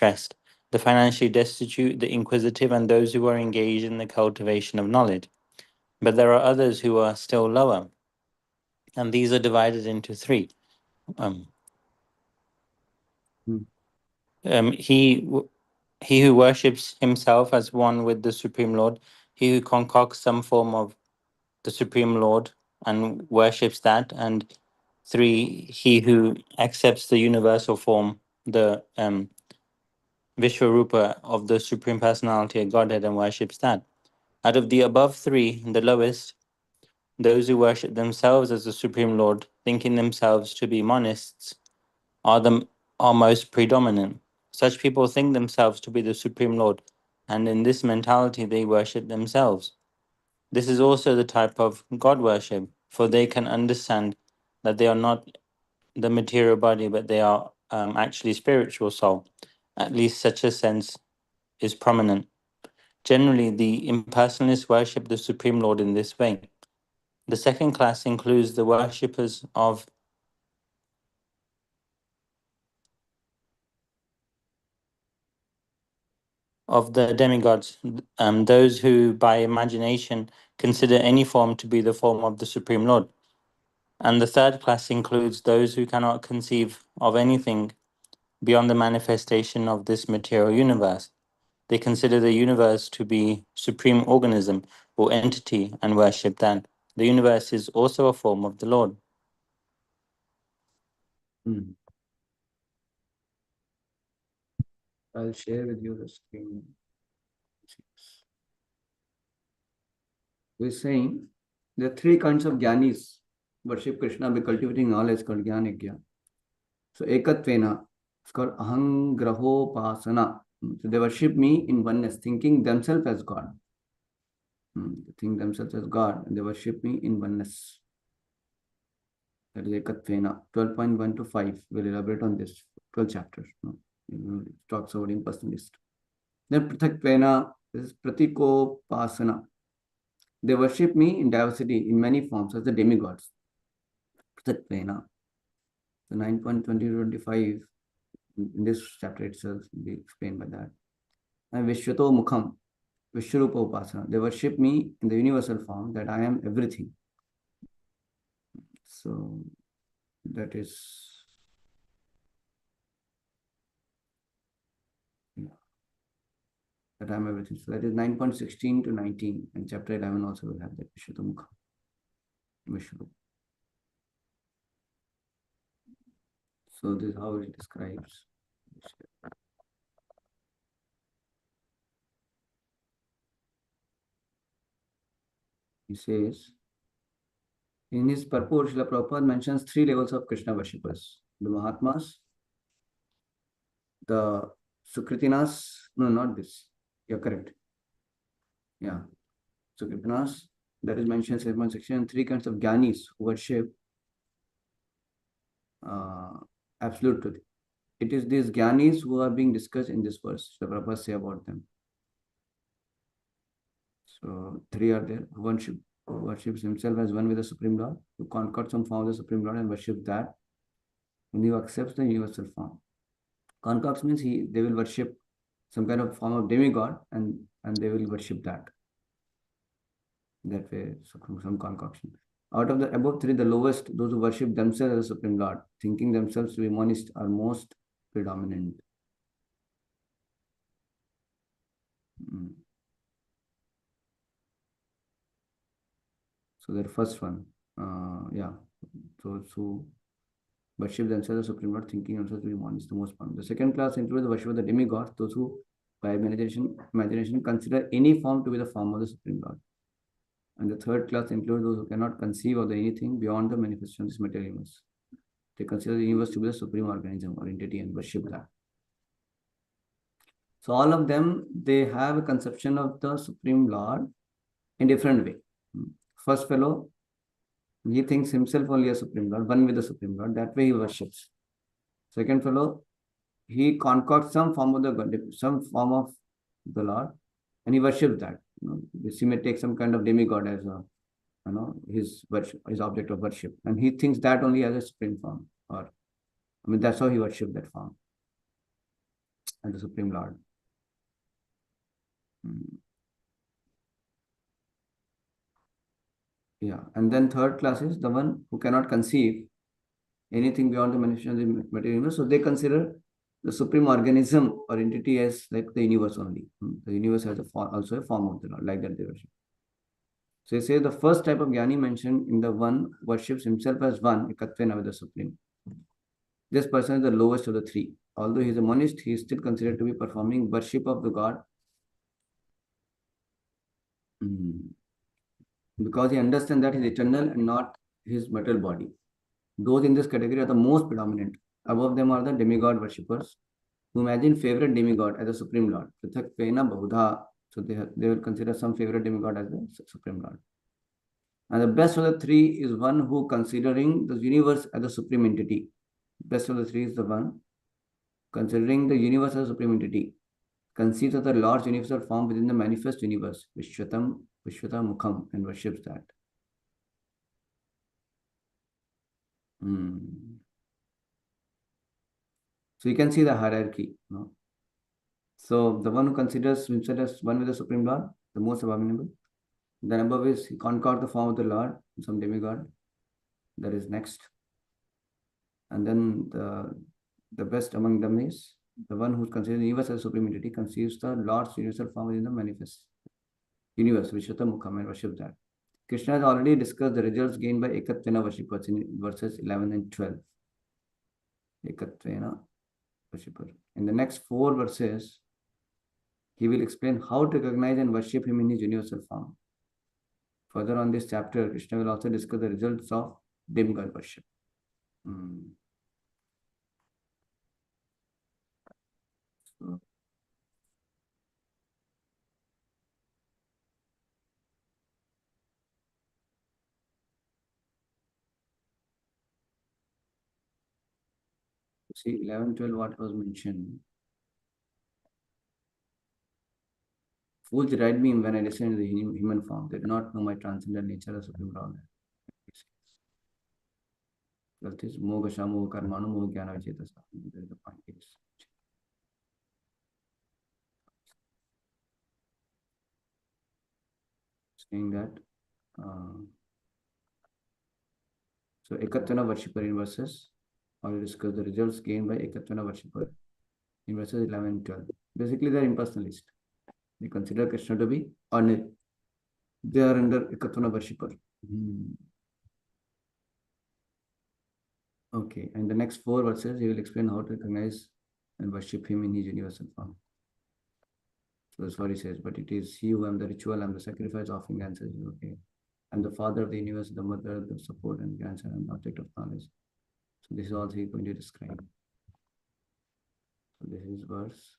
distressed, the financially destitute, the inquisitive, and those who are engaged in the cultivation of knowledge. But there are others who are still lower, and these are divided into three. He who worships himself as one with the Supreme Lord, he who concocts some form of the Supreme Lord and worships that, and three, he who accepts the universal form, the Vishwarupa of the Supreme Personality of Godhead, and worships that. Out of the above three, the lowest, those who worship themselves as the Supreme Lord, thinking themselves to be monists, are most predominant. Such people think themselves to be the Supreme Lord, and in this mentality they worship themselves. This is also the type of God worship, for they can understand that they are not the material body, but they are actually spiritual soul. At least such a sense is prominent. Generally, the impersonalists worship the Supreme Lord in this way. The second class includes the worshippers of the demigods, those who by imagination consider any form to be the form of the Supreme Lord. And the third class includes those who cannot conceive of anything beyond the manifestation of this material universe. They consider the universe to be supreme organism or entity and worship that. The universe is also a form of the Lord. I'll share with you the screen. We're saying there are three kinds of jnanis worship Krishna by cultivating knowledge called jnanigya. So ekatvena, it's called ahangrahopasana. So they worship me in oneness, thinking themselves as God. They think themselves as God, and they worship me in oneness. That is ekatvena. 12.1 to 5. We'll elaborate on this. 12 chapters. It talks about impersonalist. Then prithaktvena is pratikopasana. They worship me in diversity, in many forms, as the demigods. Prithaktvena. So 9.20-25, in this chapter itself, will be explained by that. And Vishwato Mukham, Vishwarupa Upasana. They worship me in the universal form that I am everything. So that is that I am everything. So that is 9.16 to 19, and chapter 11 also will have that Vishwato Mukham, Vishwarupa. So this is how it describes. He says, in his purport, Srila Prabhupada mentions three levels of Krishna worshippers: the Mahatmas, the Sukritinas. No, not this. You're correct. Yeah. Sukritinas, that is mentioned in 7th section. Three kinds of Jnanis who worship absolute truth. It is these Jnanis who are being discussed in this verse. The Prabhupada say about them. So three are there. One worships himself as one with the Supreme Lord, who conquered some form of the Supreme Lord and worship that, and who accepts the universal form. Concocts means they will worship some kind of form of demigod, and they will worship that. That way, some concoction. Out of the above three, the lowest, those who worship themselves as the Supreme Lord, thinking themselves to be monist, are most predominant. So the first one, those who worship themselves as Supreme Lord, thinking themselves to be monist, the most common. The second class includes the worship of the demigods, those who, by imagination consider any form to be the form of the Supreme Lord. And the third class includes those who cannot conceive of anything beyond the manifestation of this material universe. They consider the universe to be the supreme organism or entity and worship that. So all of them, they have a conception of the Supreme Lord in different way. First fellow, he thinks himself only a Supreme Lord, one with the Supreme Lord. That way he worships. Second fellow, he concocts some form of the Lord, and he worships that. He may take some kind of demigod as his object of worship, and he thinks that only as a supreme form, or that's how he worships that form. and the Supreme Lord. Yeah, and then third class is the one who cannot conceive anything beyond the manifestation of the material universe. So they consider the supreme organism or entity as like the universe only. The universe has also a form of the Lord, like that they worship. So he says the first type of Jnani mentioned in the one worships himself as one, Ekatvena with the Supreme. This person is the lowest of the three. Although he is a monist, he is still considered to be performing worship of the God because he understands that he is eternal and not his material body. Those in this category are the most predominant. Above them are the demigod worshippers who imagine favorite demigod as the supreme lord. Prithak Pena Bahudha. So they will consider some favorite demigod as the supreme lord. And the best of the three is one who considering the universe as the supreme entity. Best of the three is the one considering the universe as a supreme entity. Conceives of the Lord's universal form within the manifest universe, Vishwata Mukham, and worships that. So you can see the hierarchy. No? So the one who considers himself as one with the Supreme Lord, the most abominable. Then above is he conquered the form of the Lord, some demigod. That is next. And then the best among them is the one who considers the universe as a supreme entity, conceives the Lord's universal form within the manifest universe, Vishwata Mukham, and worships that. Krishna has already discussed the results gained by Ekatvena worshippers in verses 11 and 12. Ekatvena worshipper. In the next 4 verses, he will explain how to recognize and worship him in his universal form. Further on this chapter, Krishna will also discuss the results of demigod worship. So, see, 11, 12, what was mentioned. Fools deride me when I descend in the human form. They do not know my transcendent nature as Supreme Lord. That is Moga Shamu Karmanu Moga Jnana Chetasa. That is the point. Saying that so Ekatvena worshipper in verses, I will discuss the results gained by Ekatvena worshipper in verses 11 and 12. Basically, they are impersonalist. They consider Krishna to be honored. They are under Ekatvena worshipper. Okay, and the next 4 verses, he will explain how to recognize and worship him in his universal form. So that's what he says. But it is he who am the ritual, I'm the sacrifice, offering answers. Okay. I'm the father of the universe, the mother, the support and the answer, and the object of knowledge. So this is all he's going to describe. So this is verse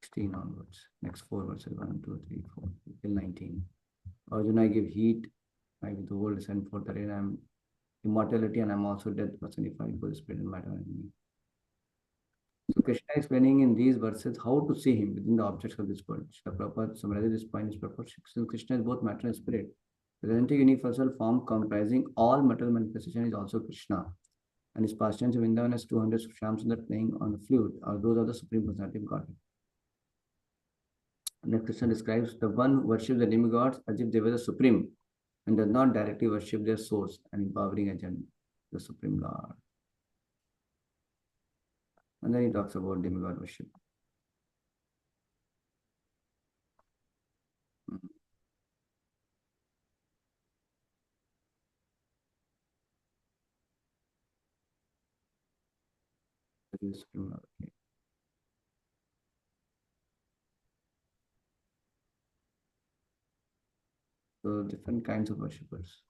16 onwards. Next 4 verses 1, 2, 3, 4 till 19. Arjuna, I give heat, I withhold, send forth the rain, I am immortality, and I am also death personified, both spirit and matter in me. So Krishna explaining in these verses how to see him within the objects of this world. Srila Prabhupada summarizes this point in his purport. Since Krishna is both matter and spirit, the presenting universal form comprising all material manifestation is also Krishna. And his pastimes of Vrindavan as 200 Shyamsundar playing on the flute are those of the Supreme Personality of Godhead. Next Krishna describes the one who worships the demigods as if they were the Supreme and does not directly worship their source and empowering agent, the Supreme Lord. And then he talks about demigod worship. Supreme Lord. Okay. So different kinds of worshippers.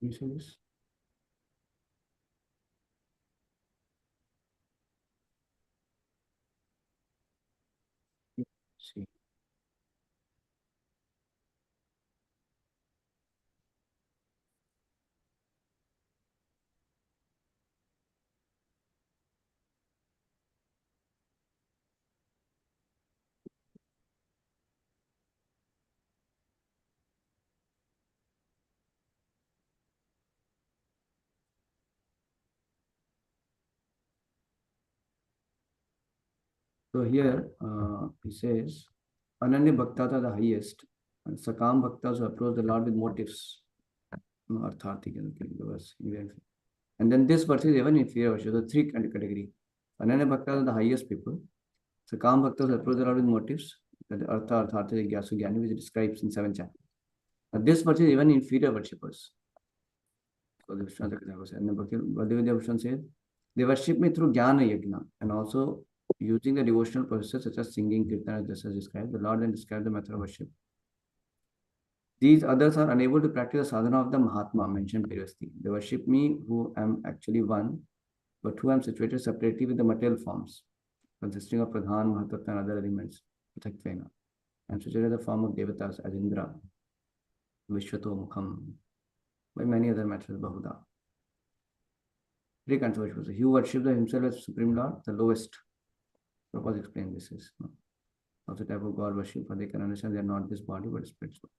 You see this? See. So here he says, Ananya Bhaktas are the highest, and Sakam Bhaktas who approach the Lord with motives. No, Arthartik, okay, the verse. And then this verse is even inferior verse. The three category. Ananya Bhaktas are the highest people. Sakam Bhaktas who approach the Lord with motives. That the Artha, Arthartik, Gyasu, Gyani, which describes in 7th chapter. This verse is even inferior worshippers. So the Vishnu says, and the Bhakti says, they worship me through Jnana Yajna and also using the devotional processes such as singing, kirtana, just as described. The Lord then described the method of worship. These others are unable to practice the sadhana of the Mahatma mentioned previously. They worship me who am actually one, but who am situated separately with the material forms, consisting of Pradhan, Mahatma and other elements, Prathatvena. I am situated in the form of Devatas as Indra, Vishwato Mukham, by many other methods, Bahuda. Three kinds of worship. He who worships himself as Supreme Lord, the lowest. Prabhupada explained this is also type of God worship, but they can understand they are not this body but spiritual.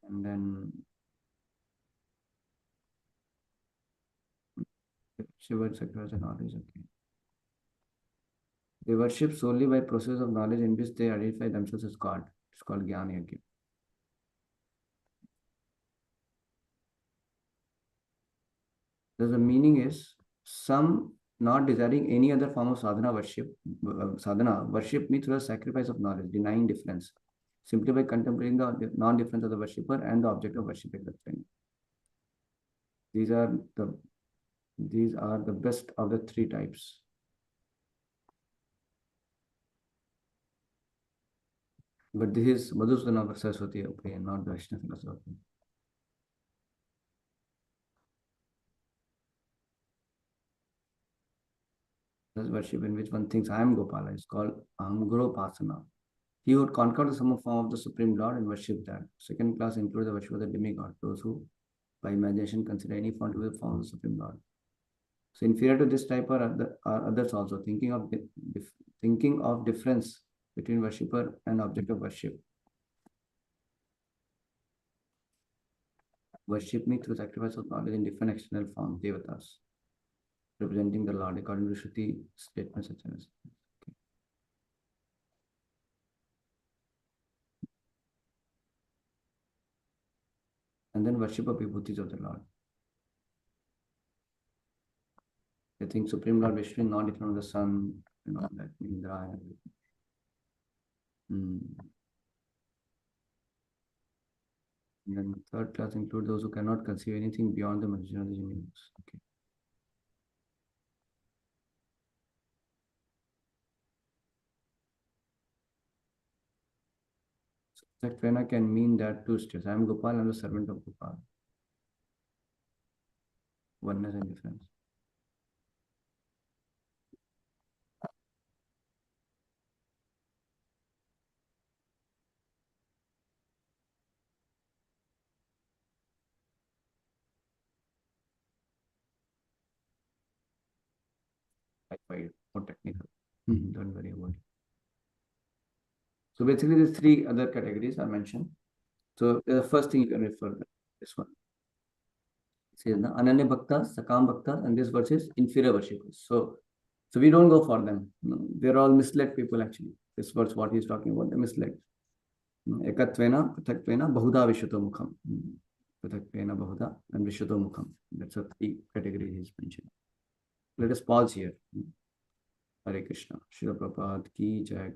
And then Shiva sacrifice and knowledge. Okay. They worship solely by process of knowledge in which they identify themselves as God. It's called Jnani again. Thus the meaning is some not desiring any other form of sadhana worship me through a sacrifice of knowledge, denying difference, simply by contemplating the non-difference of the worshipper and the object of worship. These are the best of the three types. But this is Madhusudana Saraswati opinion, not the Vaishnava philosophy. This worship in which one thinks I am Gopala is called Ahamguropasana. He would conquer the sum form of the Supreme Lord and worship that. Second class includes the worship of the demigod, those who by imagination consider any form to be the form of the Supreme Lord. So inferior to this type are others also, thinking of difference between worshipper and object of worship. Worship me through sacrifice of knowledge in different external forms, devatas, representing the Lord according to Shruti statements such as. Okay. And then worship of vibhutis of the Lord. They think Supreme Lord Vishnu is not different from the sun and all that, Indra and everything. And then third class include those who cannot conceive anything beyond the imagination of the universe. Okay. So Satvena can mean that two states. I am Gopal, I am the servant of Gopal. Oneness and difference. I find it more technical. Don't worry about it. So basically, these three other categories are mentioned. So the first thing you can refer to this one. It says the Ananya Bhaktas, Sakam Bhaktas, and this verse is inferior worshippers. So we don't go for them. They're all misled people actually. This verse, what he's talking about, they're misled. Ekatvena, Prathaktvena, Bahuda Vishwato Mukham. Prathaktvena, Bahuda, and Vishwato Mukham. That's the three categories he's mentioned. Let us pause here. Hare Krishna. Srila Prabhupada ki jai.